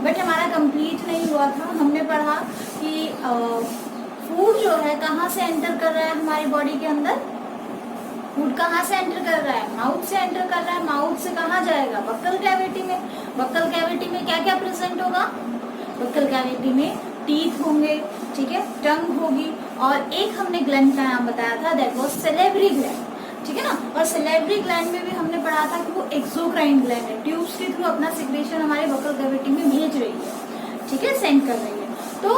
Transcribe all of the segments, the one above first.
But हमारा complete नहीं हुआ था। हमने पढ़ा कि फूड जो है कहाँ से एंटर कर रहा है हमारी बॉडी के अंदर। फूड कहाँ से एंटर कर रहा है? माउथ से एंटर कर रहा है। माउथ से कहाँ जाएगा? बक्कल कैविटी में। बक्कल कैविटी में क्या क्या प्रेजेंट होगा? बक्कल कैविटी में टीथ होंगे, ठीक है, टंग होगी, और एक हमने ग्लैंड का नाम बताया था, दैट वाज सेलेब्री ग्लैंड, ठीक है ना। और सेलेब्री ग्लैंड में भी हमने पढ़ा था कि वो एक्सोक्राइन ग्लैंड है, ट्यूब्स के थ्रू अपना सिक्रेशन हमारे बक्कल कैविटी में भेज रही है, ठीक है, सेंड कर रही है। तो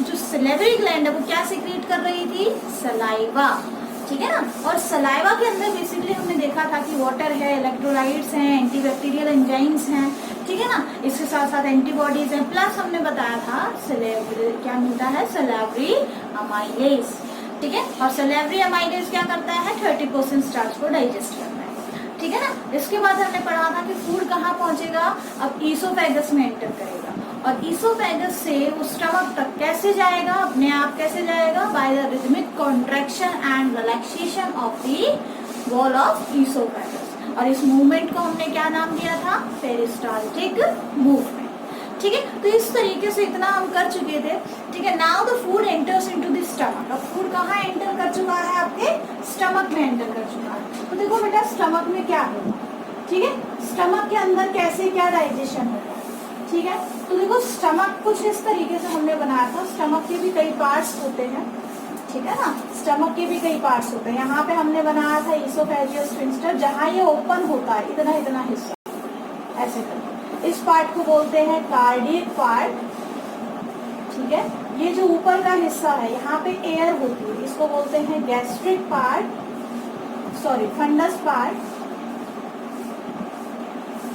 जो सेलेब्री ग्लैंड है वो क्या सिक्रेट कर रही थी? सलाइवा, ठीक है ना। और सलाइवा के अंदर बेसिकली हमने देखा था कि वाटर है, इलेक्ट्रोलाइट्स हैं, एंटीबैक्टीरियल एंजाइम्स हैं, ठीक है ना। इसके साथ साथ एंटीबॉडीज हैं, प्लस हमने बताया था सेलेब्री क्या मिलता है? सेलेब्री अमाइलेज, ठीक है। और सेलेब्री अमाइलेज क्या करता है? 30% स्टार्च को डाइजेस्ट करता है, ठीक है ना। इसके बाद हमने पढ़ा था कि फूड कहाँ पहुंचेगा? अब ईसोफेगस में एंटर करेगा, और ईसोफेगस से वो स्टमक तक कैसे जाएगा? अपने आप कैसे जाएगा? By the rhythmic contraction and relaxation of the wall of oesophagus. और इस मूवमेंट को हमने क्या नाम दिया था? पेरिस्टाल्टिक मूवमेंट, ठीक है। तो इस तरीके से इतना हम कर चुके थे, ठीक है। Now the food enters into the stomach. अब फूड कहाँ एंटर कर चुका है? आपके स्टमक में एंटर कर चुका है। तो देखो बेटा, स्टमक में क्या होगा, ठीक है, स्टमक के अंदर कैसे क्या डाइजेशन होगा, ठीक है। तो देखो, स्टमक कुछ इस तरीके से हमने बनाया था। स्टमक के भी कई पार्ट्स होते हैं, ठीक है ना। स्टमक के भी कई पार्ट्स होते हैं। यहाँ पे हमने बनाया था ईसोफेजियस स्फिंक्टर, जहाँ ये ओपन होता है, इतना इतना हिस्सा ऐसे करके, इस पार्ट को बोलते हैं कार्डियक पार्ट, ठीक है। ये जो ऊपर का हिस्सा है, यहाँ पे एयर होती है, इसको बोलते हैं gastric part, sorry fundus part,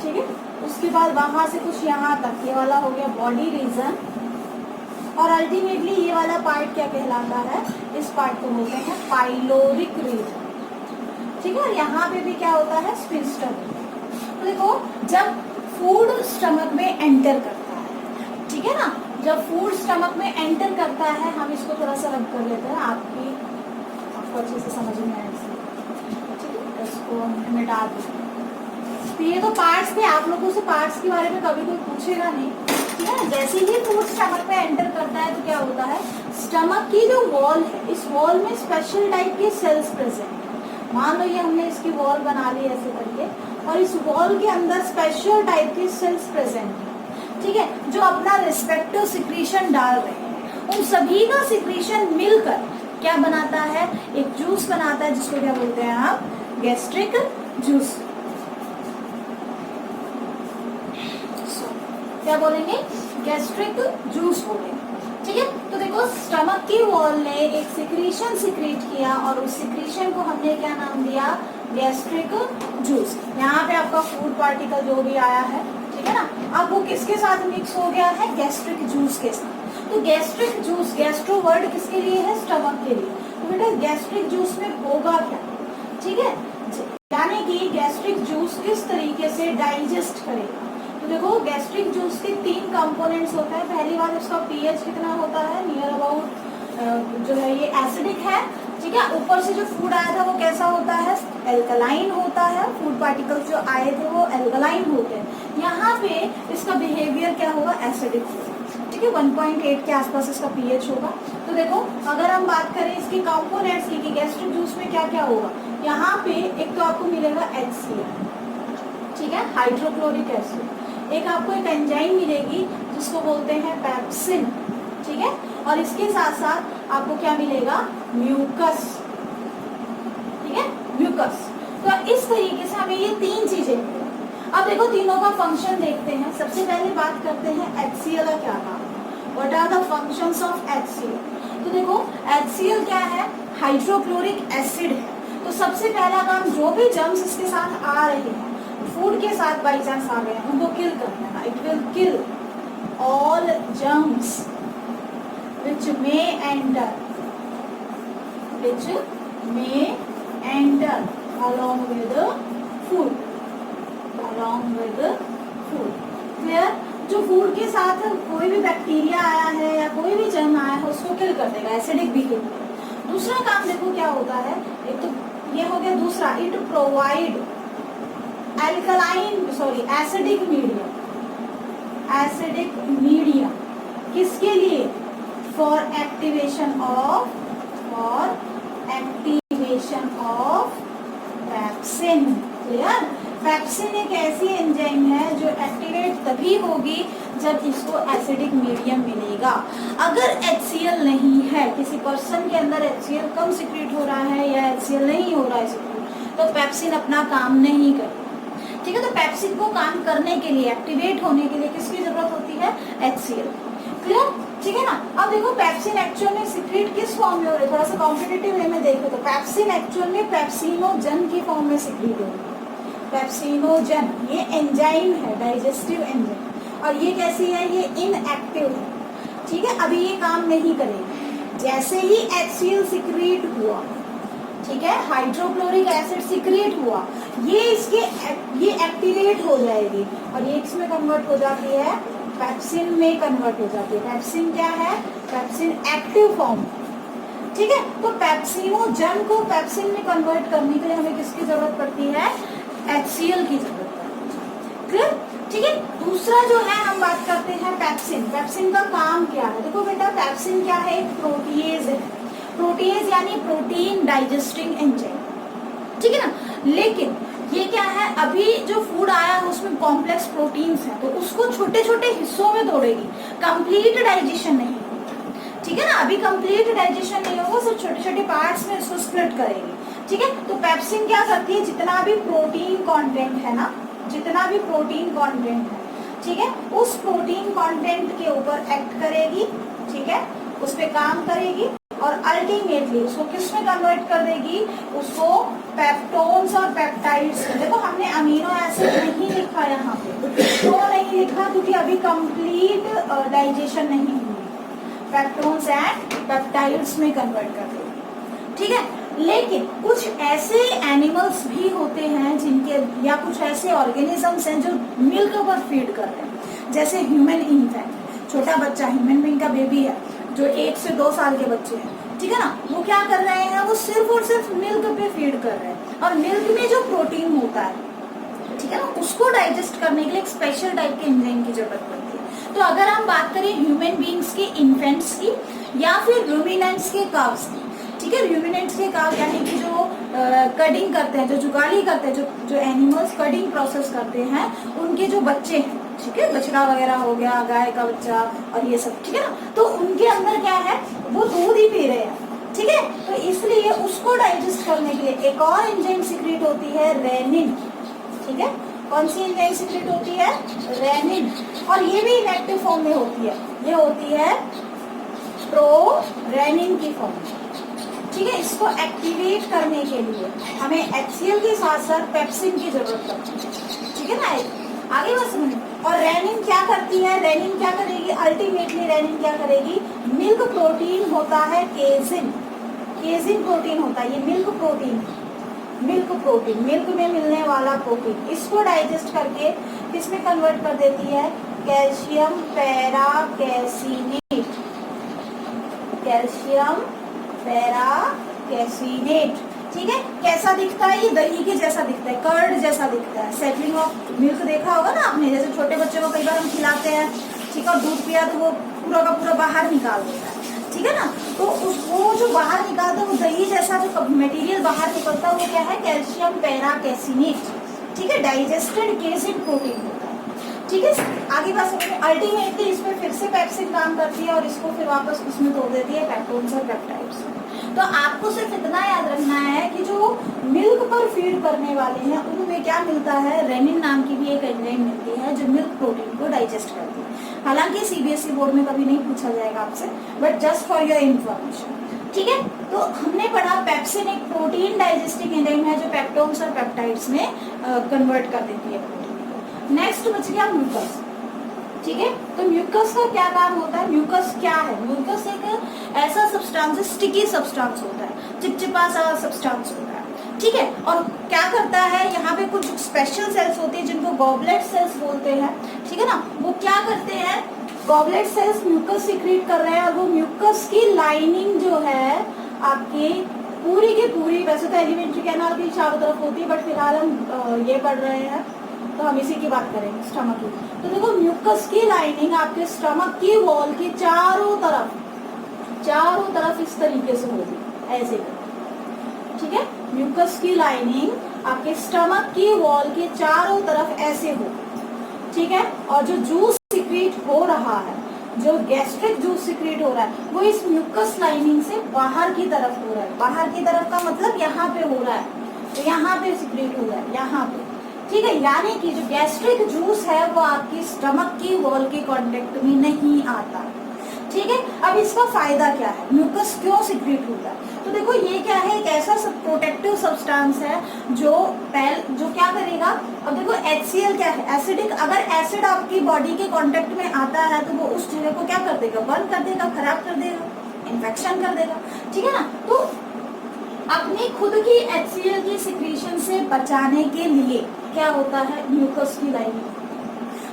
ठीक है। उसके बाद वहां से कुछ यहाँ तक, ये वाला हो गया बॉडी रीजन, और अल्टीमेटली ये वाला पार्ट क्या कहलाता है? इस पार्ट को बोलते हैं पाइलोरिक रीजन, ठीक है। और यहाँ पे भी क्या होता है? स्फिंक्टर। तो देखो, जब फूड स्टमक में एंटर करता है, ठीक है ना, जब फूड स्टमक में एंटर करता है, हम इसको थोड़ा सा रब कर लेते हैं, आपको अच्छे से समझ में आए, ठीक है। इसको मिटा देते हैं। तो ये तो पार्ट्स थे, आप लोगों से पार्ट्स के बारे में कभी कोई पूछेगा नहीं, ठीक है। जैसे ही फूड स्टमक में एंटर करता है तो क्या होता है? स्टमक की जो वॉल है, इस वॉल में स्पेशल टाइप के सेल्स प्रेजेंट है। मान लो ये हमने इसकी वॉल बना ली ऐसे करके, और इस वॉल के अंदर स्पेशल टाइप के सेल्स प्रेजेंट है, ठीक है, जो अपना रिस्पेक्टिव सिक्रीशन डाल रहे हैं। उन सभी का सिक्रीशन मिलकर क्या बनाता है? एक जूस बनाता है, जिसको क्या बोलते हैं आप? Gastric juice. क्या बोलेंगे? गैस्ट्रिक जूस बोलेंगे, ठीक है। तो देखो, स्टमक की वॉल ने एक सिक्रीशन सिक्रीट किया, और उस सिक्रीशन को हमने क्या नाम दिया? Gastric juice. यहाँ पे आपका फूड पार्टिकल जो भी आया है, ठीक है ना, अब वो किसके साथ मिक्स हो गया है? गैस्ट्रिक जूस के साथ। तो गैस्ट्रिक जूस, गैस्ट्रो वर्ड किसके लिए है? स्टमक के लिए। तो बेटा, गैस्ट्रिक जूस में होगा क्या, ठीक है, यानी कि गैस्ट्रिक जूस किस तरीके से डाइजेस्ट करेगा। तो देखो, गैस्ट्रिक जूस के 3 कंपोनेंट्स होते हैं। पहली बात, इसका पीएच कितना होता है? नियर अबाउट जो है ये एसिडिक है, ठीक है। ऊपर से जो फूड आया था वो कैसा होता है? एल्कलाइन होता है। फूड पार्टिकल्स जो आए थे वो एल्कलाइन होते हैं। यहाँ पे इसका बिहेवियर क्या होगा? एसिडिक होगा, ठीक है। 1.8 के आसपास इसका पीएच होगा। तो देखो, अगर हम बात करें इसके कंपोनेंट्स की कि गैस्ट्रिक जूस में क्या क्या होगा, यहाँ पे एक तो आपको मिलेगा HCl, ठीक है, हाइड्रोक्लोरिक एसिड। एक आपको एक एंजाइम मिलेगी जिसको बोलते हैं पेप्सिन, ठीक है। और इसके साथ साथ आपको क्या मिलेगा? म्यूकस, ठीक है, म्यूकस। तो इस तरीके से हमें ये 3 चीजें मिलेंगी। अब देखो, तीनों का फंक्शन देखते हैं। सबसे पहले बात करते हैं HCl का क्या काम है। What are the functions of HCl? तो देखो, HCl क्या है? हाइड्रोक्लोरिक एसिड है। तो सबसे पहला काम, जो भी जर्म्स इसके साथ आ रहे हैं, फूड के साथ बाई चांस आ गए हैं, उनको किल करना है। It will kill all germs which may enter along with food, clear? जो फूड के साथ कोई भी बैक्टीरिया आया है या कोई भी जर्म आया है उसको किल कर देगा, एसिडिक भी किल करेगा। दूसरा काम देखो क्या होता है, एक तो ये हो गया। दूसरा, it provide acidic medium. Acidic medium, किसके लिए? For activation of pepsin. Clear? Pepsin एक ऐसी एंजाइम है जो एक्टिवेट तभी होगी जब इसको एसिडिक मीडियम मिलेगा। अगर HCl नहीं है, किसी पर्सन के अंदर HCl कम सिक्रीट हो रहा है या HCl नहीं हो रहा है सिक्रीट, तो पैप्सिन अपना काम नहीं करेगा। ठीक है, तो पैप्सिन को काम करने के लिए, एक्टिवेट होने के लिए किसकी जरूरत होती है? HCl। क्लियर? ठीक है ना। अब देखो पैप्सिन एक्चुअल में सिक्रीट किस फॉर्म में हो रही है, थोड़ा सा कॉम्पिटिटिव वे में देखो तो पैप्सिन एक्चुअल में पेप्सिनोजन की फॉर्म में सिक्रीट हो रही है। पेप्सिनोजन ये एंजाइम है, डाइजेस्टिव एंजाइम, और ये कैसी है? ये इनएक्टिव है। ठीक है, अभी ये काम नहीं करेगी। जैसे ही HCl सिक्रीट हुआ, ठीक है, हाइड्रोक्लोरिक एसिड सिक्रीट हुआ, ये एक्टिवेट हो जाएगी और ये इसमें कन्वर्ट हो जाती है, पेप्सिन में कन्वर्ट हो जाती है। पेप्सिन क्या है? Pepsin active form. ठीक है, तो पेप्सिनोजन को पेप्सिन में कन्वर्ट करने के लिए हमें किसकी जरूरत पड़ती है? HCl की जरूरत पड़ती है। क्लियर? ठीक है, दूसरा जो है हम बात करते हैं पेप्सिन। पेप्सिन का काम क्या है? देखो बेटा, पेप्सिन क्या है? एक प्रोटीएज है। प्रोटीएज यानी प्रोटीन डाइजेस्टिंग एंजाइम। ठीक है ना। लेकिन ये क्या है, अभी जो फूड आया है उसमें कॉम्प्लेक्स प्रोटीन्स है, तो उसको छोटे छोटे हिस्सों में तोड़ेगी, कंप्लीट डाइजेशन नहीं होगा। ठीक है ना, अभी कंप्लीट डाइजेशन नहीं होगा, सिर्फ छोटे छोटे पार्ट्स में इसको स्प्लिट करेगी। ठीक है, तो पेप्सिन क्या करती है? जितना भी प्रोटीन कंटेंट है ना, जितना भी प्रोटीन कंटेंट है, ठीक है, उस प्रोटीन कंटेंट के ऊपर एक्ट करेगी। ठीक है, उस पे काम करेगी और अल्टीमेटली उसको किस में कन्वर्ट कर देगी? उसको पेप्टोन्स और पेप्टाइड्स में। देखो हमने अमीनो एसिड नहीं लिखा यहाँ पे, तो नहीं लिखा क्योंकि अभी कंप्लीट डाइजेशन नहीं हुई। पेप्टोन्स एंड पेप्टाइड्स में कन्वर्ट कर देगी। ठीक है, लेकिन कुछ ऐसे एनिमल्स भी होते हैं जिनके, या कुछ ऐसे ऑर्गेनिजम्स हैं जो मिल्क पर फीड कर रहे हैं, जैसे ह्यूमन इन्फेंट, छोटा बच्चा, ह्यूमन बीइंग का बेबी है जो 1 से 2 साल के बच्चे हैं। ठीक है ना, वो क्या कर रहे हैं? वो सिर्फ और सिर्फ मिल्क पे फीड कर रहे हैं, और मिल्क में जो प्रोटीन होता है, ठीक है ना, उसको डाइजेस्ट करने के लिए एक स्पेशल टाइप के एंजाइम की जरूरत पड़ती है। तो अगर हम बात करें ह्यूमन बीइंग्स के इन्फेंट्स की या फिर रूमिनेंट्स के काव्स की, ठीक है, रूमिनेंट्स के काव यानी कि जो कडिंग करते हैं, जो जुगाली करते हैं, जो एनिमल्स कडिंग प्रोसेस करते हैं, उनके जो बच्चे हैं, ठीक है, बछड़ा वगैरह हो गया, गाय का बच्चा और ये सब, ठीक है ना, तो उनके अंदर क्या है? वो दूध ही पी रहे हैं। ठीक है, तो इसलिए उसको डाइजेस्ट करने के लिए एक और एंजाइम सिक्रीट होती है, रेनिन। ठीक है, कौन सी एंजाइम सिक्रीट होती है? रेनिन, और ये भी इनएक्टिव फॉर्म में होती है, ये होती है प्रोरेनिन की फॉर्म में। ठीक है, इसको एक्टिवेट करने के लिए हमें HCl के साथ साथ पेप्सिन की जरूरत पड़ती है। ठीक है ना, आगे बस समझ। और रेनिन क्या करती है? रेनिन क्या करेगी? अल्टीमेटली रेनिन क्या करेगी? मिल्क प्रोटीन होता है केजिन, केजिन प्रोटीन होता है, ये मिल्क प्रोटीन, मिल्क में मिलने वाला प्रोटीन, इसको डाइजेस्ट करके किसमें कन्वर्ट कर देती है? Calcium paracaseinate, calcium paracaseinate. ठीक है, कैसा दिखता है? ये दही के जैसा दिखता है, कर्ड जैसा दिखता है। सेटलिंग ऑफ मिल्क देखा होगा ना आपने, जैसे छोटे बच्चों को कई बार हम खिलाते हैं, ठीक है, और दूध पिया तो वो पूरा का पूरा बाहर निकाल देता है। ठीक है ना, तो वो जो बाहर निकालता है, वो दही जैसा जो मटेरियल बाहर निकलता है, वो क्या है? Calcium paracaseinate. ठीक है, डाइजेस्टेड केजिन प्रोटीन होता है। ठीक है, आगे बात समझिए। अल्टीमेटली इसमें फिर से पेप्सिन काम करती है और इसको फिर वापस उसमें तोड़ देती है, पेप्टोन्स और पेप्टाइड्स। तो आपको सिर्फ इतना याद रखना है कि जो मिल्क पर फीड करने वाले हैं उनमें क्या मिलता है? रेनिन नाम की भी एक एंजाइम मिलती है जो मिल्क प्रोटीन को डाइजेस्ट करती है। हालांकि CBSE बोर्ड में कभी नहीं पूछा जाएगा आपसे, but just for your information. ठीक है, तो हमने पढ़ा पेप्सिन एक प्रोटीन डाइजेस्टिंग एंजाइम है जो पेप्टोन्स और पेप्टाइड्स में कन्वर्ट कर देती है प्रोटीन को। नेक्स्ट बच गया म्यूकस। ठीक है, तो म्यूकस का क्या काम होता है? म्यूकस क्या है? म्यूकस एक ऐसा सब्सटेंस, स्टिकी सब्सटेंस होता है, चिपचिपा सा सब्सटेंस होता है। ठीक है, और क्या करता है? यहाँ पे कुछ स्पेशल सेल्स होते हैं जिनको गॉबलेट सेल्स बोलते हैं। ठीक है ना, वो क्या करते हैं? गॉबलेट सेल्स म्यूकस सिक्रीट कर रहे हैं, और वो म्यूकस की लाइनिंग जो है आपकी पूरी की पूरी, वैसे तो एलिमेंट्री कैनाल की चारों तरफ होती है, बट फिलहाल हम ये पढ़ रहे हैं तो हम इसी की बात करेंगे, स्टमक की। तो देखो म्यूकस की लाइनिंग आपके स्टमक की वॉल के चारों तरफ इस तरीके से होगी, ऐसे करके, ठीक है। म्यूकस की लाइनिंग आपके स्टमक की वॉल के चारों तरफ ऐसे होगी, ठीक है। और जो जूस सिक्रीट हो रहा है, जो गैस्ट्रिक जूस सिक्रीट हो रहा है, वो इस म्यूकस लाइनिंग से बाहर की तरफ हो रहा है। बाहर की तरफ का मतलब यहाँ पे हो रहा है, तो यहाँ पे सिक्रीट हो रहा है, यहाँ पे, ठीक है। यानी कि जो गैस्ट्रिक जूस है वो आपकी स्टमक की वॉल के कांटेक्ट में नहीं आता, ठीक है। अब इसका फायदा क्या है, म्यूकस क्यों सिक्रीट होता है? तो देखो ये क्या है, एक ऐसा प्रोटेक्टिव सब्सटेंस है जो क्या करेगा। अब देखो HCl क्या है, एसिडिक। अगर एसिड आपकी बॉडी के कांटेक्ट में आता है तो वो उस जगह को क्या कर देगा, बर्न कर देगा, खराब कर देगा, इन्फेक्शन कर देगा, ठीक है ना। तो अपनी खुद की HCl की सिक्रीशन से बचाने के लिए क्या होता है, म्यूकस की लाइनिंग,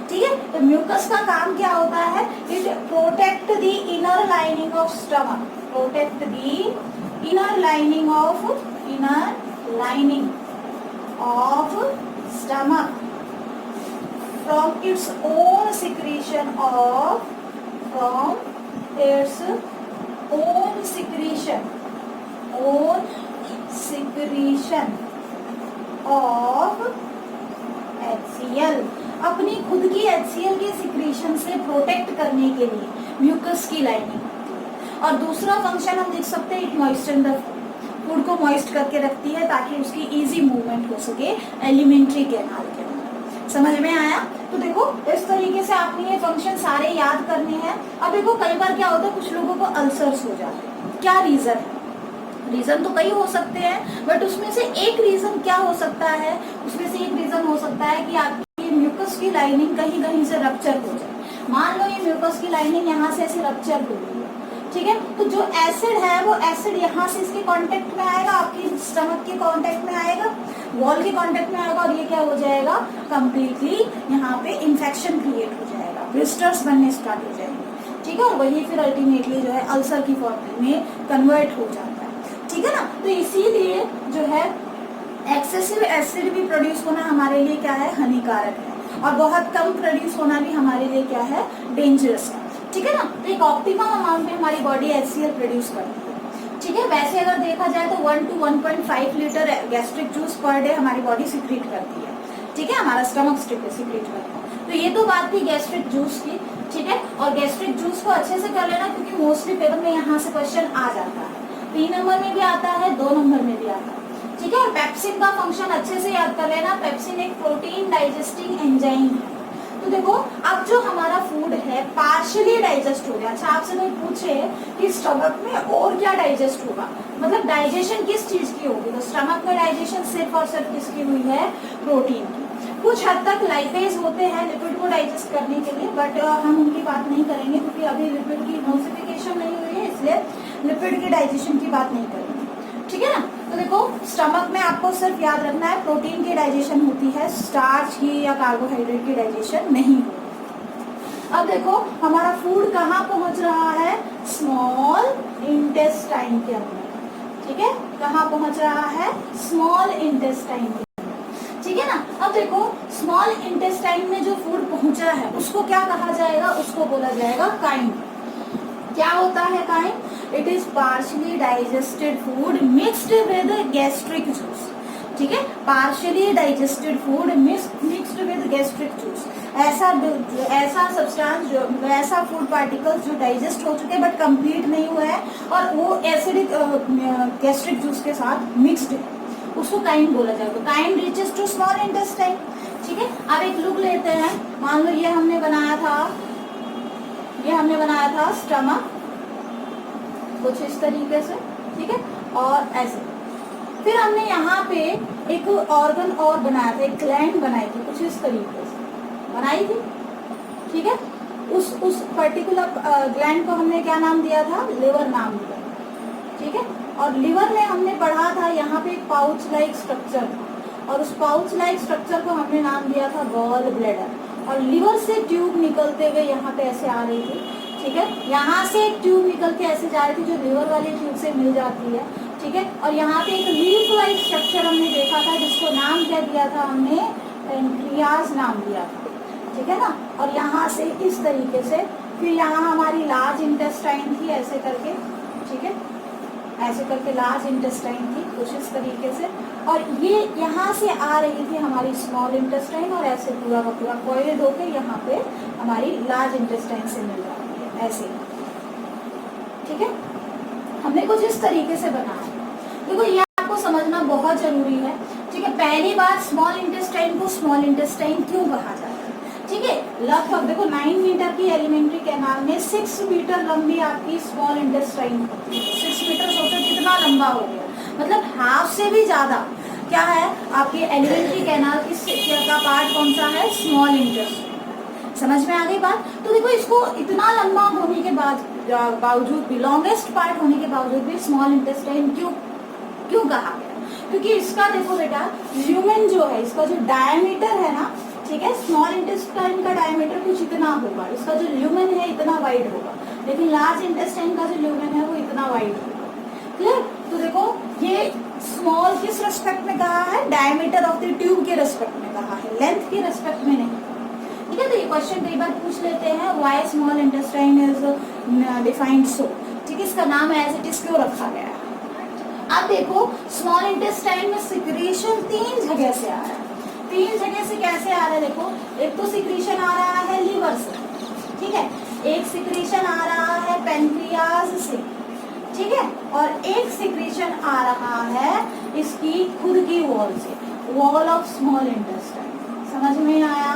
ठीक है। तो म्यूकस का काम क्या होता है, it protect the inner lining of stomach, protect the inner lining of stomach from its own secretion of HCl। अपनी खुद की HCl के सिक्रीशन से प्रोटेक्ट करने के लिए म्यूकस की लाइनिंग। और दूसरा फंक्शन हम देख सकते हैं, इट मॉइस्चर द फूड को मॉइस्ट करके रखती है ताकि उसकी इजी मूवमेंट हो सके एलिमेंट्री कैनाल के अंदर। समझ में आया? तो देखो इस तरीके से आपने ये फंक्शन सारे याद करने हैं। अब देखो कई बार क्या होता है, कुछ लोगों को अल्सर्स हो जाते हैं। क्या रीजन है? रीजन तो कई हो सकते हैं, बट उसमें से एक रीजन क्या हो सकता है, उसमें से एक रीजन हो सकता है कि आपकी म्यूकस की लाइनिंग कहीं कहीं से रप्चर हो जाए। मान लो ये म्यूकस की लाइनिंग यहाँ से ऐसे रप्चर हो गई है, ठीक है। तो जो एसिड है वो एसिड यहाँ से इसके कांटेक्ट में आएगा, आपकी स्टमक के कांटेक्ट में आएगा, वॉल के कांटेक्ट में आएगा, और ये क्या हो जाएगा, कंप्लीटली यहाँ पे इंफेक्शन क्रिएट हो जाएगा, ब्लिस्टर्स बनने स्टार्ट हो जाएंगे, ठीक है। और वही फिर अल्टीमेटली जो है अल्सर की फॉर्म में कन्वर्ट हो जाता है, ठीक है ना। तो इसीलिए जो है एक्सेसिव एसिड भी प्रोड्यूस होना हमारे लिए क्या है, हानिकारक है, और बहुत कम प्रोड्यूस होना भी हमारे लिए क्या है, डेंजरस है, ठीक है ना। तो एक ऑप्टिमम अमाउंट में हमारी बॉडी HCl प्रोड्यूस करती है, ठीक है। वैसे अगर देखा जाए तो 1 to 1.5 litre gastric juice per day हमारी बॉडी सिक्रीट करती है, ठीक है, हमारा स्टमक सिक्रीट करता है। तो ये तो बात थी गैस्ट्रिक जूस की, ठीक है। और गैस्ट्रिक जूस को अच्छे से कर लेना, क्योंकि मोस्टली पेपर में यहाँ से क्वेश्चन आ जाता है, 3 नंबर में भी आता है, 2 नंबर में भी आता है, ठीक है। और पेप्सिन का फंक्शन अच्छे से याद कर लेना। पेप्सिन एक प्रोटीन डाइजेस्टिंग एंजाइम है। तो देखो अब जो हमारा फूड है पार्शियली डाइजेस्ट हो गया। अच्छा आपसे कोई पूछे कि स्टमक में और क्या डाइजेस्ट होगा, मतलब डाइजेशन किस चीज की होगी, तो स्टमक में डाइजेशन सिर्फ और सिर्फ किसकी हुई है, प्रोटीन की। कुछ हद तक लाइपेज होते हैं लिपिड को डाइजेस्ट करने के लिए, बट हम उनकी बात नहीं करेंगे क्योंकि अभी लिपिड की नोटिफिकेशन नहीं हुई है, इसलिए लिपिड की डाइजेशन की बात नहीं करेंगे, ठीक है ना। तो देखो स्टमक में आपको सिर्फ याद रखना है प्रोटीन की डाइजेशन होती है, स्टार्च की या कार्बोहाइड्रेट की डाइजेशन नहीं होती। अब देखो हमारा फूड कहाँ पहुंच रहा है, स्मॉल इंटेस्टाइन के अंदर, ठीक है। कहाँ पहुंच रहा है, स्मॉल इंटेस्टाइन के अंदर, ठीक है ना। अब देखो स्मॉल इंटेस्टाइन में जो फूड पहुंचा है उसको क्या कहा जाएगा, उसको बोला जाएगा काइम। क्या होता है chyme? It is partially digested food mixed with gastric juice, ठीक है। Partially digested food mixed with gastric juice, ऐसा सब्सटेंस जो ऐसा फूड पार्टिकल्स जो डाइजेस्ट हो चुके हैं बट कंप्लीट नहीं हुआ है और वो एसिडिक गैस्ट्रिक जूस के साथ मिक्स्ड है, उसको काइम बोला जाएगा। Chyme reaches to small intestine, ठीक है। अब एक लुक लेते हैं। मान लो ये हमने बनाया था स्टमक, कुछ इस तरीके से, ठीक है, और ऐसे। फिर हमने यहाँ पे एक ऑर्गन और बनाया था, एक ग्लैंड बनाई थी, कुछ इस तरीके से बनाई थी, ठीक है। उस पर्टिकुलर ग्लैंड को हमने क्या नाम दिया था, लिवर नाम दिया, ठीक है। और लिवर में हमने पढ़ा था यहाँ पे एक पाउच लाइक स्ट्रक्चर था, और उस पाउच लाइक स्ट्रक्चर को हमने नाम दिया था गॉल ब्लैडर। और लिवर से ट्यूब निकलते हुए यहाँ पे ऐसे आ रही थी, ठीक है। यहाँ से एक ट्यूब निकल के ऐसे जा रही थी जो लिवर वाली ट्यूब से मिल जाती है, ठीक है। और यहाँ पे एक लीफ लाइक स्ट्रक्चर हमने देखा था जिसको नाम क्या दिया था हमने, पेनक्रियाज नाम दिया था, ठीक है ना। और यहाँ से इस तरीके से, फिर यहाँ हमारी लार्ज इंटेस्टाइन थी ऐसे करके, ठीक है, ऐसे करके लार्ज इंटेस्टाइन थी कुछ इस तरीके से, और ये यहाँ से आ रही थी हमारी स्मॉल इंटेस्टाइन, और ऐसे पूरा का पूरा कॉइल्ड होकर यहाँ पे हमारी लार्ज इंटेस्टाइन से मिल जाती है ऐसे, ठीक है। हमने कुछ इस तरीके से बनाया। देखो ये आपको समझना बहुत जरूरी है, ठीक है। पहली बात, स्मॉल इंटेस्टाइन को स्मॉल इंटेस्टाइन क्यों कहा जाता है, ठीक है। लगभग देखो 9 मीटर की एलिमेंट्री कैनाल में 6 मीटर लंबी आपकी स्मॉल इंटेस्टाइन होती है। 6 मीटर सोचो कितना लंबा हो गया, मतलब हाफ से भी ज्यादा क्या है आपके एलिमेंट्री कैनाल का पार्ट कौन सा है, स्मॉल इंटेस्टाइन। समझ में आ गई बात। तो देखो इसको इतना लंबा होने के बावजूद भी, लॉन्गेस्ट पार्ट होने के बावजूद भी स्मॉल इंटेस्टाइन क्यों कहा गया, क्योंकि इसका देखो बेटा ल्यूमेन जो है, इसका जो डायमीटर है ना, ठीक है, स्मॉल इंटेस्टाइन का डायमीटर कुछ इतना होगा, इसका जो ल्यूमेन है इतना वाइड होगा, लेकिन लार्ज इंटेस्टाइन का जो ल्यूमेन है वो इतना वाइड होगा, क्लियर। तो देखो ये स्मॉल किस रेस्पेक्ट में कहा है, डायमीटर ऑफ द ट्यूब के रेस्पेक्ट में कहा है, लेंथ के रेस्पेक्ट में नहीं, ठीक है। तो ये क्वेश्चन कई बार पूछ लेते हैं, why small intestine is defined so, ठीक है, इसका नाम एज इट इज क्यों रखा गया है। अब देखो स्मॉल इंटेस्टाइन में सिक्रीशन 3 जगह से आ रहा है। 3 जगह से कैसे आ रहा है, देखो एक तो सिक्रीशन आ रहा है लीवर से, ठीक है, एक सिक्रीशन आ रहा है पेनक्रियाज से, ठीक है, और एक सिक्रीशन आ रहा है इसकी खुद की वॉल से, वॉल ऑफ स्मॉल इंटेस्टाइन। समझ में आया,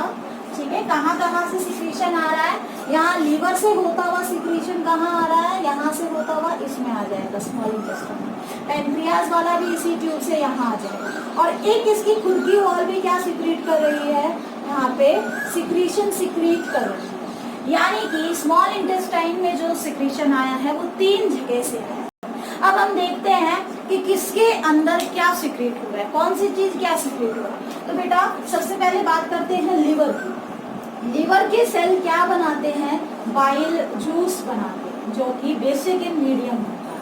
ठीक है। कहाँ कहाँ से सिक्रीशन आ रहा है, यहाँ लीवर से होता हुआ सिक्रीशन कहाँ आ रहा है, यहाँ से होता हुआ इसमें आ जाएगा स्मॉल इंटेस्टाइन। पेनक्रियाज वाला भी इसी ट्यूब से यहाँ आ जाएगा, और एक इसकी खुद की वॉल भी क्या सिक्रीट कर रही है, यहाँ पे सिक्रीशन सिक्रीट कर रही है, यानी कि स्मॉल इंटेस्टाइन में जो सिक्रीशन आया है वो 3 जगह से आया है। अब हम देखते हैं कि किसके अंदर क्या सिक्रीट हो रहा है, कौन सी चीज क्या सिक्रीट हो रहा है। तो बेटा सबसे पहले बात करते हैं लीवर की। लीवर के सेल क्या बनाते हैं, बाइल जूस बनाते हैं, जो कि बेसिक इन मीडियम होता है,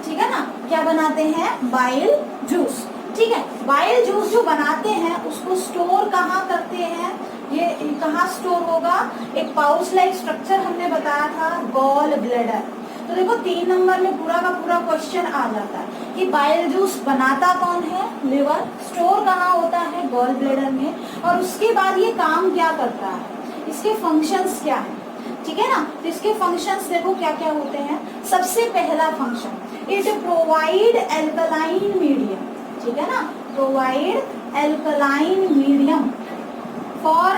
ठीक है ना। क्या बनाते हैं, बाइल जूस, ठीक है। बाइल जूस जो बनाते हैं उसको स्टोर कहाँ करते हैं, ये कहाँ स्टोर होगा, एक पाउच लाइक स्ट्रक्चर हमने बताया था, गॉल ब्लैडर। तो देखो 3 नंबर में पूरा का पूरा क्वेश्चन आ जाता है कि बाइल जूस बनाता कौन है, लिवर, स्टोर कहाँ होता है, गॉल ब्लैडर में, और उसके बाद ये काम क्या करता है, इसके फंक्शंस क्या है, ठीक है ना। तो इसके फंक्शंस देखो क्या क्या होते हैं। सबसे पहला function, it provide alkaline medium, ठीक है ना, provide alkaline medium for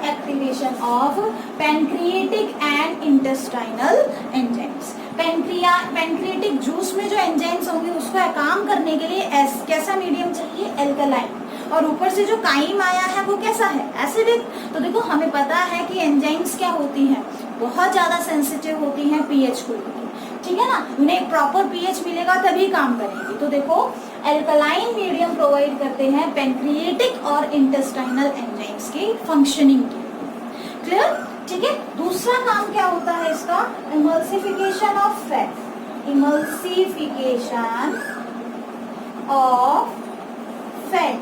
activation of pancreatic and intestinal enzymes. Pancreatic juice में जो एंजाइम्स होंगे उसको काम करने के लिए कैसा मीडियम चाहिए, एल्कलाइन, और ऊपर से जो काइम आया है वो कैसा है, एसिडिक। तो देखो हमें पता है कि एंजाइम्स क्या होती हैं, बहुत ज्यादा सेंसिटिव होती हैं पीएच को लेकर, ठीक है ना, उन्हें प्रॉपर पीएच मिलेगा तभी काम करेंगी। तो देखो एल्कलाइन मीडियम प्रोवाइड करते हैं पैनक्रिएटिक और इंटेस्टाइनल एंजाइम्स की फंक्शनिंग के लिए, क्लियर, ठीक है। दूसरा काम क्या होता है इसका, emulsification of fat, emulsification of fat.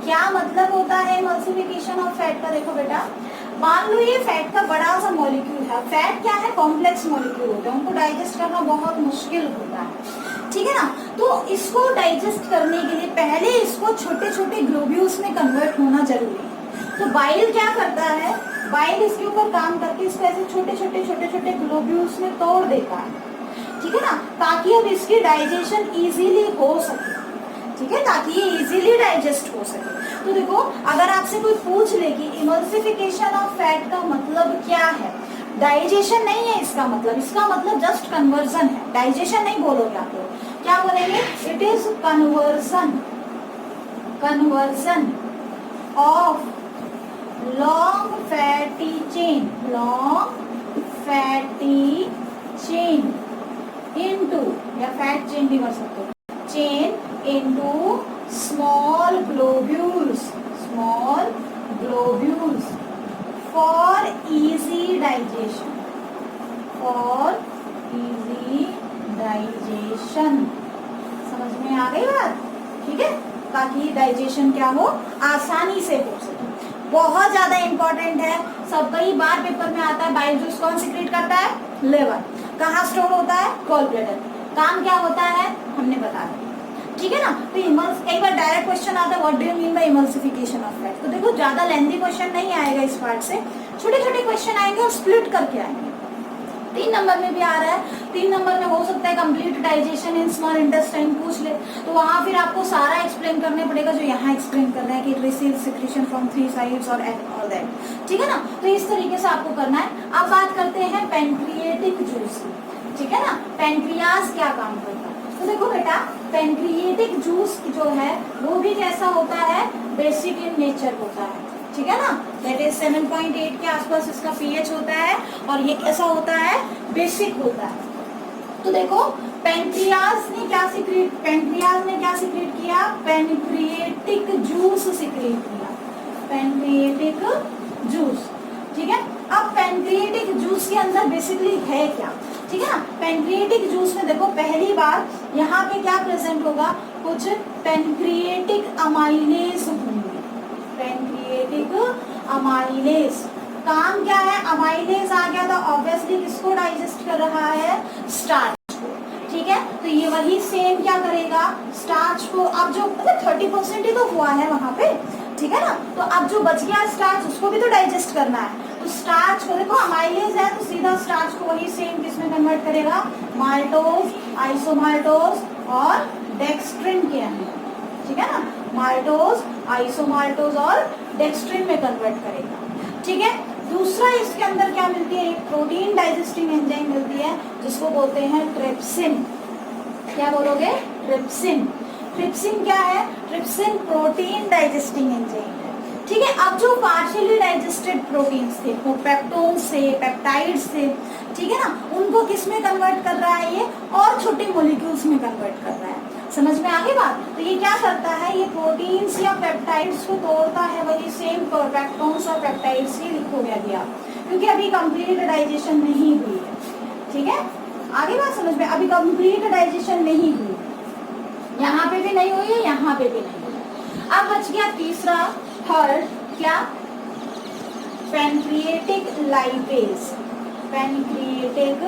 क्या मतलब होता है इमल्सिफिकेशन ऑफ फैट का, देखो बेटा मान लो ये फैट का बड़ा सा मॉलिक्यूल है। फैट क्या है, कॉम्प्लेक्स मॉलिक्यूल होता है, उनको डाइजेस्ट करना बहुत मुश्किल होता है, ठीक है ना। तो इसको डाइजेस्ट करने के लिए पहले इसको छोटे छोटे ग्लोब्यूल्स में कन्वर्ट होना जरूरी है। तो बाइल क्या करता है, बाइल इसके ऊपर काम करके इसको ऐसे छोटे छोटे ग्लोब्यूल्स में तोड़ देता है, ठीक है ना, ताकि अब इसकी डाइजेशन इजीली हो सके, ठीक है, ताकि ये इजीली डाइजेस्ट हो सके। तो देखो अगर आपसे कोई पूछ ले कि इमल्सिफिकेशन ऑफ फैट का मतलब क्या है, डाइजेशन नहीं है इसका मतलब, इसका मतलब जस्ट कन्वर्जन है, डाइजेशन नहीं बोलोगे आप लोग, क्या बोलेंगे, it is conversion of long fatty chain into, या फैट चेन भी कर सकते हो, chain into small globules for easy digestion, समझ में आ गई बात, ठीक है। ताकि डाइजेशन क्या हो, आसानी से हो सके। बहुत ज्यादा इंपॉर्टेंट है, सब कई बार पेपर में आता है। बाइल जूस कौन सिक्रेट करता है, लिवर। कहाँ स्टोर होता है, गॉल ब्लैडर। काम क्या होता है हमने बता दिया, ठीक है ना। तो एक बार डायरेक्ट क्वेश्चन आता है, what do you mean by emulsification of fat. तो देखो ज्यादा लेंथी क्वेश्चन नहीं आएगा इस पार्ट से, छोटे छोटे क्वेश्चन आएंगे और स्प्लिट करके आएंगे। 3 नंबर में भी आ रहा है, 3 नंबर में हो सकता है complete digestion in small intestine पूछ ले, तो वहां फिर आपको सारा एक्सप्लेन करने पड़ेगा जो यहाँ एक्सप्लेन कर रहा है कि it receives secretion from 3 sides और ऑल दैट, ठीक है ना। तो इस तरीके से आपको करना है। अब बात करते हैं पेनक्रिएटिक जूस, ठीक है ना। पेनक्रियाज क्या काम करता है, तो देखो बेटा पेनक्रिएटिक जूस जो है वो भी कैसा होता है, बेसिक इन नेचर होता है, ठीक है ना। दैट इज 7.8 के आसपास इसका पीएच होता है और ये कैसा होता है, बेसिक होता है। तो देखो पेनक्रियाज ने क्या सिक्रेट किया, पेनक्रिएटिक जूस सिक्रेट किया, पेनक्रिएटिक जूस, ठीक है। अब पेनक्रिएटिक जूस के अंदर बेसिकली है क्या, ठीक है ना। पेनक्रिएटिक जूस में देखो पहली बार यहाँ पे क्या प्रेजेंट होगा, कुछ पेनक्रिएटिक अमाइलेज होंगे। पेनक्रिएटिक अमाइलेज काम क्या है, अमाइलेज आ गया तो ऑब्वियसली किसको डाइजेस्ट कर रहा है, स्टार्च को, ठीक है। तो ये वही सेम क्या करेगा, स्टार्च को। अब जो 30% ही तो हुआ है वहां पे, ठीक है ना। तो अब जो बच गया स्टार्च उसको भी तो डाइजेस्ट करना है। तो स्टार्च को देखो अमाइलेज है तो सीधा स्टार्च को वही सेम किसमें कन्वर्ट करेगा, माल्टोज, आइसोमाल्टोज और डेक्स्ट्रिन के अंदर, ठीक है ना। माल्टोज, आइसोमाल्टोज और डेक्स्ट्रिन में कन्वर्ट करेगा, ठीक है। दूसरा इसके अंदर क्या मिलती है, एक प्रोटीन डाइजेस्टिंग एंजाइम मिलती है जिसको बोलते हैं ट्रिप्सिन। क्या बोलोगे, ट्रिप्सिन। ट्रिप्सिन क्या है, ट्रिप्सिन प्रोटीन डाइजेस्टिंग एंजाइम है, ठीक है। अब जो पार्शियली डाइजेस्टेड प्रोटीन्स थे वो पेप्टोन्स से, पेप्टाइड्स से, ठीक है ना, उनको किस में कन्वर्ट कर रहा है ये, और छोटे मॉलिक्यूल्स में कन्वर्ट कर रहा है। समझ में आ गई बात। तो ये क्या करता है, ये प्रोटीन्स या पेप्टाइड्स को तोड़ता है, वही सेम पेप्टोन्स और पेप्टाइड्स ही लिखोगे अभी आप, क्योंकि अभी कंप्लीट डाइजेशन नहीं हुई है, ठीक है। आगे बात समझ में, अभी कंप्लीट डाइजेशन नहीं हुई, यहाँ पे भी नहीं हुई है, यहाँ पे भी नहीं हुई है। अब बच गया तीसरा, थर्ड क्या, pancreatic lipase. Pancreatic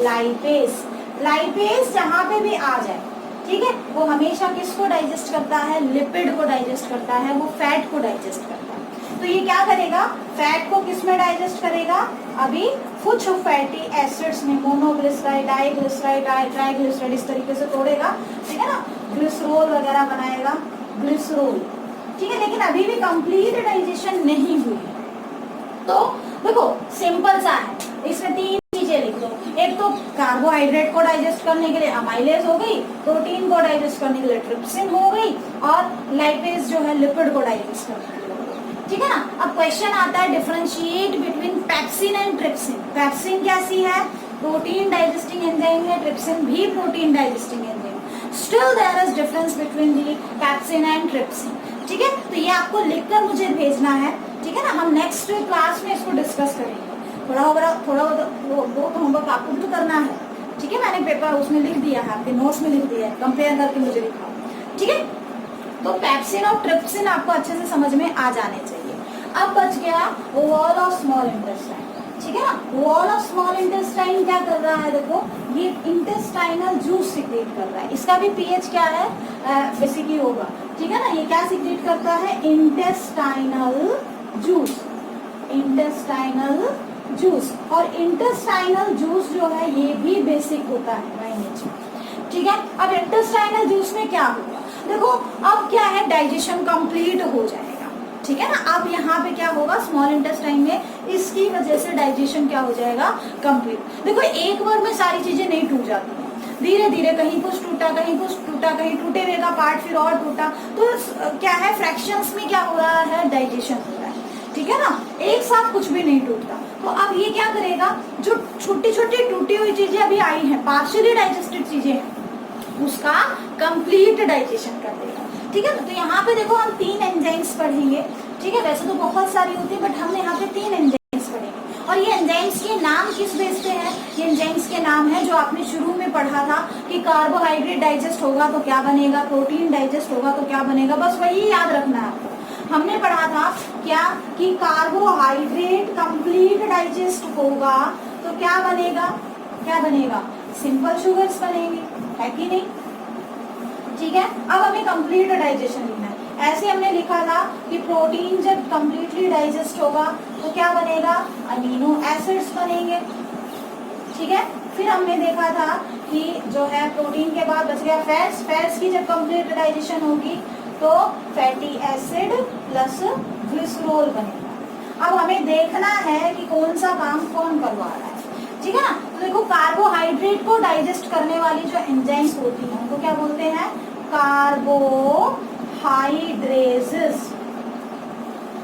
lipase, lipase जहाँ पे भी आ जाए, ठीक है, वो हमेशा किसको डाइजेस्ट करता है, लिपिड को डाइजेस्ट करता है, वो फैट को डाइजेस्ट करता है। तो ये क्या करेगा, फैट को किस में डाइजेस्ट करेगा, अभी कुछ फैटी एसिड्स में, मोनोग्लिसराइड, डाइग्लिसराइड, ट्राइग्लिसराइड, इस तरीके से तोड़ेगा, ठीक है ना। ग्लिसरोल वगैरह बनाएगा, ग्लिसरोल, ठीक है। लेकिन अभी भी कंप्लीट डाइजेशन नहीं हुई है। तो देखो सिंपल सा है, इसमें 3 चीजें लिख दो। एक तो कार्बोहाइड्रेट को डाइजेस्ट करने के लिए अमाइलेज हो गई, प्रोटीन को डाइजेस्ट करने के लिए ट्रिप्सिन हो गई, और लाइपेज जो है लिपिड को डाइजेस्ट करने के लिए, ठीक है ना। अब क्वेश्चन आता है differentiate between pepsin and trypsin. Pepsin कैसी है, प्रोटीन डाइजेस्टिंग एंजाइम है, ट्रिप्सिन भी protein digesting enzyme. Still there is difference between the pepsin and trypsin, ठीक है। तो ये आपको लिखकर मुझे भेजना है, ठीक है ना। हम नेक्स्ट क्लास में इसको डिस्कस करेंगे। थोड़ा वो होमवर्क आपको भी करना है, ठीक है। मैंने पेपर उसमें लिख दिया है, आपके नोट्स में लिख दिया है, कंपेयर करके मुझे दिखाओ, ठीक है। तो पेप्सिन और ट्रिप्सिन आपको अच्छे से समझ में आ जाने चाहिए। अब बच गया वॉल ऑफ स्मॉल इंटेस्टाइन, ठीक है ना। वॉल ऑफ स्मॉल इंटेस्टाइन क्या कर रहा है, देखो ये इंटेस्टाइनल जूस सिक्रेट कर रहा है। इसका भी पीएच क्या है, बेसिक ही होगा, ठीक है ना। ये क्या सिक्रेट करता है, इंटेस्टाइनल जूस, इंटेस्टाइनल जूस। और इंटेस्टाइनल जूस जो है ये भी बेसिक होता है बाय नेचर, ठीक है। अब इंटेस्टाइनल जूस में क्या होगा, देखो अब क्या है, डाइजेशन कंप्लीट हो जाएगा, ठीक है ना। अब यहाँ पे क्या होगा, स्मॉल इंटेस्टाइन में, इसकी वजह से डाइजेशन क्या हो जाएगा, कंप्लीट। देखो एक बार में सारी चीजें नहीं टूट जाती है, धीरे धीरे कहीं कुछ टूटा, कहीं कुछ टूटा, कहीं टूटे हुए का पार्ट फिर और टूटा। तो क्या है, फ्रैक्शंस में क्या हो रहा है, डाइजेशन हो रहा है, ठीक है ना। एक साथ कुछ भी नहीं टूटता। तो अब ये क्या करेगा, जो छोटी छोटी टूटी हुई चीजें अभी आई हैं, पार्शियली डाइजेस्टेड चीजें हैं, उसका कंप्लीट डाइजेशन कर देगा, ठीक है ना। तो यहाँ पे देखो हम 3 एंजाइम्स पढ़ेंगे, ठीक है। वैसे तो बहुत सारी होती है बट हम यहाँ पे 3 एंजाइम्स पढ़ेंगे। और ये एंजाइम्स के नाम किस बेस पे है? ये एंजाइम्स के नाम है जो आपने शुरू में पढ़ा था कि कार्बोहाइड्रेट डाइजेस्ट होगा तो क्या बनेगा, प्रोटीन डाइजेस्ट होगा तो क्या बनेगा, बस वही याद रखना है आपको। हमने पढ़ा था क्या कि कार्बोहाइड्रेट कंप्लीट डाइजेस्ट होगा तो क्या बनेगा, क्या बनेगा, सिंपल शुगर्स बनेंगे, है कि नहीं? ठीक है, अब हमें कंप्लीट डाइजेशन लिखना है। ऐसे हमने लिखा था कि प्रोटीन जब कंप्लीटली डाइजेस्ट होगा तो क्या बनेगा, अमीनो एसिड्स बनेंगे। ठीक है, फिर हमने देखा था कि जो है प्रोटीन के बाद बच गया फैट्स, फैट्स की जब कंप्लीट डाइजेशन होगी तो फैटी एसिड प्लस ग्लिसरॉल बनेगा। अब हमें देखना है कि कौन सा काम कौन करवा रहा है। ठीक है ना, तो देखो कार्बोहाइड्रेट को डाइजेस्ट करने वाली जो एंजाइम्स होती हैं उनको क्या बोलते हैं, कार्बोहाइड्रेजेस,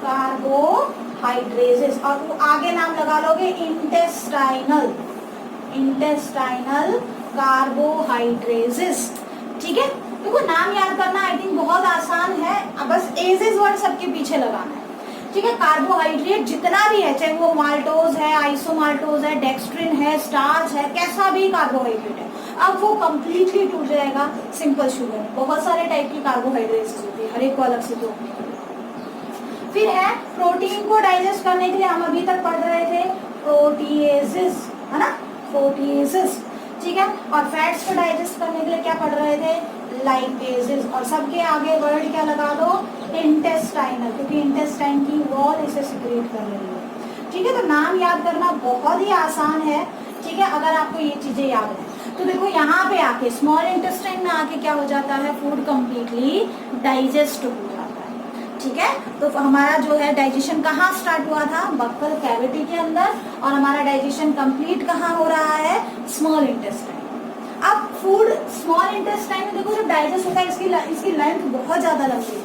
कार्बोहाइड्रेजेस, और वो आगे नाम लगा लोगे इंटेस्टाइनल, इंटेस्टाइनल कार्बोहाइड्रेजेस। ठीक है, देखो नाम याद करना आई थिंक बहुत आसान है, अब बस एजेस वर्ड सबके पीछे लगाना है। ठीक है, कार्बोहाइड्रेट जितना भी है, चाहे वो माल्टोज है, आइसोमाल्टोज है, डेक्स्ट्रिन है, स्टार्च है, कैसा भी कार्बोहाइड्रेट है, अब वो कंप्लीटली टूट जाएगा सिंपल शुगर। बहुत सारे टाइप की कार्बोहाइड्रेट्स होती है, हर एक को अलग से दो। फिर है प्रोटीन को डाइजेस्ट करने के लिए हम अभी तक पढ़ रहे थे प्रोटीएजेस, है ना, प्रोटीएजेस। ठीक है, और फैट्स को डाइजेस्ट करने के लिए क्या पढ़ रहे थे, लाइपेजेस, और सबके आगे वर्ड क्या लगा दो, इंटेस्टाइनल, क्योंकि इंटेस्टाइन की वॉल इसे सिक्रेट कर रही है। ठीक है, तो नाम याद करना बहुत ही आसान है। ठीक है, अगर आपको ये चीजें याद है तो देखो यहाँ पे आके स्मॉल इंटेस्टाइन में आके क्या हो जाता है, फूड कंप्लीटली डाइजेस्ट हो जाता है। ठीक है, तो हमारा जो है डाइजेशन कहाँ स्टार्ट हुआ था, बक्कल कैविटी के अंदर, और हमारा डाइजेशन कंप्लीट कहाँ हो रहा है, स्मॉल इंटेस्टाइन। अब फूड स्मॉल इंटेस्टाइन में देखो जब डाइजेस्ट होता है इसकी लेंथ बहुत ज्यादा लंबी है।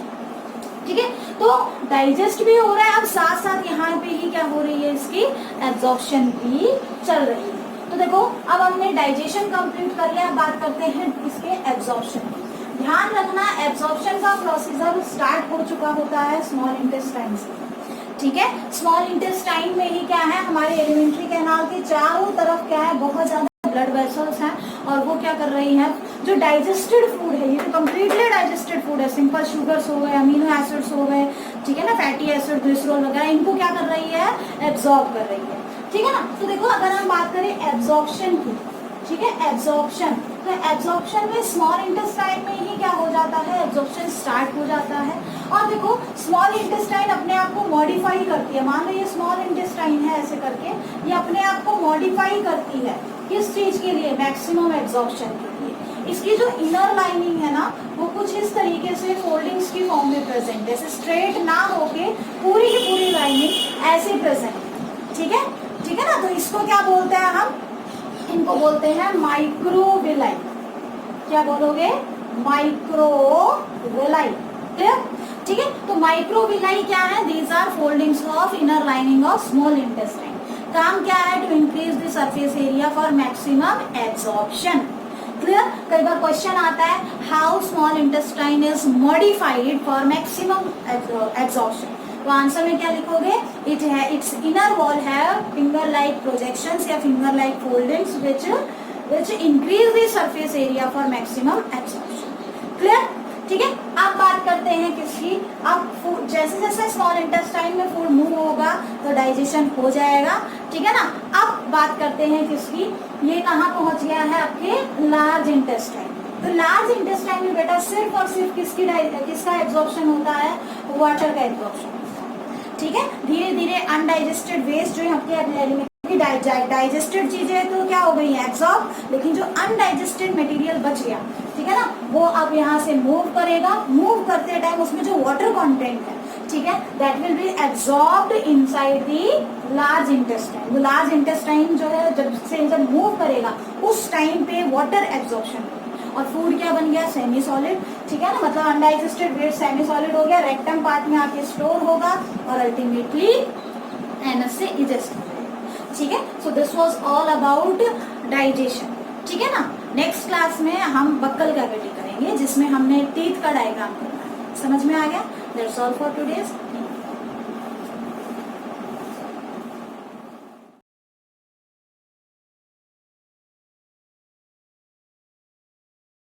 ठीक है, तो डाइजेस्ट भी हो रहा है, अब साथ साथ यहाँ पे ही क्या हो रही है, इसकी एब्जॉर्प्शन भी चल रही है। तो देखो अब हमने डाइजेशन कंप्लीट कर लिया, बात करते हैं इसके एब्जॉर्प्शन की। ध्यान रखना एब्जॉर्प्शन का प्रोसीजर स्टार्ट हो चुका होता है स्मॉल इंटेस्टाइन से। ठीक है, स्मॉल इंटेस्टाइन में ही क्या है, हमारे एलिमेंट्री कैनाल के चारों तरफ क्या है, बहुत ज्यादा ब्लड वेसल्स हैं, और वो क्या कर रही हैं, जो डाइजेस्टेड फूड है, ये तो कंप्लीटली डाइजेस्टेड फूड है, सिंपल शुगर्स हो गए, अमीनो एसिड्स हो गए, ठीक है ना, फैटी एसिड, ग्लिसरॉल वगैरह, इनको क्या कर रही है, एब्जॉर्ब कर रही है। ठीक है ना, तो देखो अगर हम बात करें एब्जॉर्प्शन की, ठीक है, एब्जॉर्प्शन, तो एब्जॉर्प्शन में स्मॉल इंटेस्टाइन में ही क्या हो जाता है, एब्जॉर्प्शन स्टार्ट हो जाता है। और देखो स्मॉल इंटेस्टाइन अपने आप को मॉडिफाई करती है, मान लो ये स्मॉल इंटेस्टाइन है, ऐसे करके ये अपने आप को मॉडिफाई करती है, किस चीज के लिए, मैक्सिमम एब्जॉर्प्शन के लिए। इसकी जो इनर लाइनिंग है ना, वो कुछ इस तरीके से फोल्डिंग्स की फॉर्म में प्रेजेंट, जैसे स्ट्रेट ना होके पूरी की पूरी लाइनिंग ऐसे प्रेजेंट। ठीक है, ठीक है ना, तो इसको क्या बोलते हैं हम, इनको बोलते हैं माइक्रोविलाई। क्या बोलोगे, माइक्रोविलाई। क्लियर? ठीक है, तो माइक्रोविलाई क्या है, these are foldings of inner lining of small intestine. काम क्या है, to increase the surface area for maximum absorption. Clear? कई बार क्वेश्चन आता है, how small intestine is modified for maximum absorption. तो आंसर में क्या लिखोगे, इट है, इट्स इनर वॉल है फिंगर लाइक प्रोजेक्शंस या finger like foldings which increase the surface area for maximum absorption. Clear? ठीक है, अब बात करते हैं किसकी, अब फूड जैसे जैसे स्मॉल इंटेस्टाइन में फूड मूव होगा तो डाइजेशन हो जाएगा। ठीक है ना, अब बात करते हैं किसकी, ये कहाँ पहुंच गया है, आपके लार्ज इंटेस्टाइन। तो लार्ज इंटेस्टाइन में बेटा सिर्फ और सिर्फ किसका एब्जॉर्प्शन होता है, वाटर का एब्जॉर्प्शन। ठीक है, धीरे धीरे अनडाइजेस्टेड वेस्ट जो आपके एलिमेंट की डाइजेस्टेड चीजें तो क्या हो गई है, एब्जॉर्ब, लेकिन जो अनडाइजेस्टेड मटेरियल बच गया, ठीक है ना, वो अब यहाँ से मूव करेगा। मूव करते टाइम उसमें जो वाटर कंटेंट है, ठीक है, that will be absorbed inside the large intestine. वो लार्ज इंटेस्टाइन जो है जब मूव करेगा उस टाइम पे वाटर एब्जॉर्प्शन और फूड क्या बन गया, सेमी सॉलिड। ठीक है ना, मतलब अनडाइजेस्टेड वेस्ट सेमी सॉलिड हो गया, रेक्टम पार्ट में आके स्टोर होगा और अल्टीमेटली एनएस से इजेस्ट। ठीक है, so this was all about digestion. ठीक है ना, नेक्स्ट क्लास में हम बक्कल कैविटी करेंगे जिसमें हमने टीथ का डायग्राम करना है। समझ में आ गया? That's all for today's.